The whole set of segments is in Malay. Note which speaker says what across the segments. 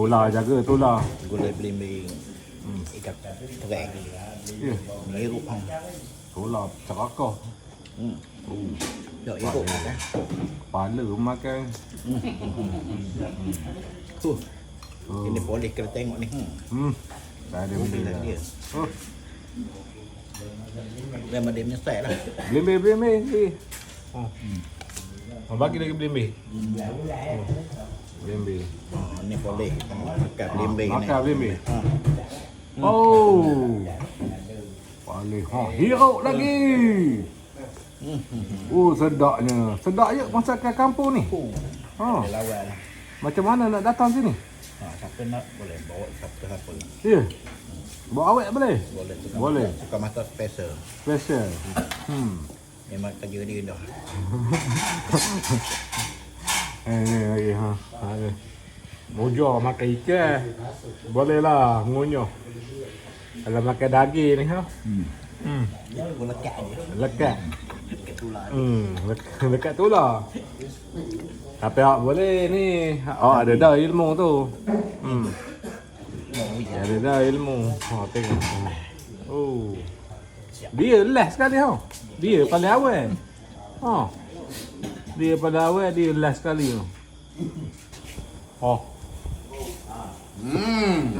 Speaker 1: Tular jaga tular.
Speaker 2: Gulai belimbing. Ikat terang.
Speaker 1: Ya.
Speaker 2: Meruk hang.
Speaker 1: Tular cerakah.
Speaker 2: Dok iruk makan.
Speaker 1: Kepala makan.
Speaker 2: Tu. Ini boleh kena tengok ni.
Speaker 1: Tak ada
Speaker 2: Mobil
Speaker 1: benda
Speaker 2: dia.
Speaker 1: dah. Oh,
Speaker 2: Memang dia menyesal lah.
Speaker 1: belimbe. Oh. Bagi lagi belimbe. Belimbe.
Speaker 2: Ni boleh makan belimbing ni.
Speaker 1: Makan belimbe. Oh. Boleh. Hiruk lagi. Sedapnya. Sedap je masakan kampung ni.
Speaker 2: Dia lawan lah.
Speaker 1: Macam mana nak datang sini?
Speaker 2: Siapa nak boleh bawa siapa-siapa.
Speaker 1: Ya. Bawa awet boleh?
Speaker 2: Boleh.
Speaker 1: Boleh.
Speaker 2: Suka masak special.
Speaker 1: Special.
Speaker 2: Memang kerja dia dah.
Speaker 1: Ni lagi ha. Ada. Mojo makan ikan. Boleh lah ngunyah. Kalau makan daging ni ha.
Speaker 2: Dia boleh lekat dia.
Speaker 1: Lekat.
Speaker 2: Lekat tular.
Speaker 1: Lekat tu lah. Tapi awak boleh ni. Awak ada dah ilmu tu. Ada dah ilmu. Tengok. Oh. Dia last sekali ha. Dia paling awal. Dia paling awal, dia last sekali tu.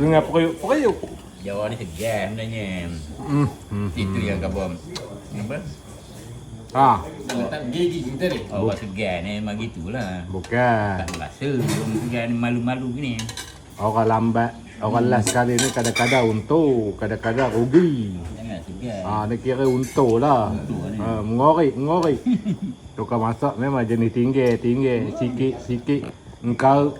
Speaker 1: Dengan periuk.
Speaker 2: Jawa ni segan sebenarnya. Itu yang kabum. Apa?
Speaker 3: Tak gigi kita ni.
Speaker 2: Orang segan ni memang gitulah.
Speaker 1: Bukan.
Speaker 2: Tak rasa orang segan ni malu-malu gini.
Speaker 1: Orang lambat. Orang last sekali ni kadang-kadang untung, kadang-kadang rugi.
Speaker 2: Jangan segan.
Speaker 1: Dia kira untung lah. Mengorik. Tukar masak memang jenis tinggi, sikit. Engkau.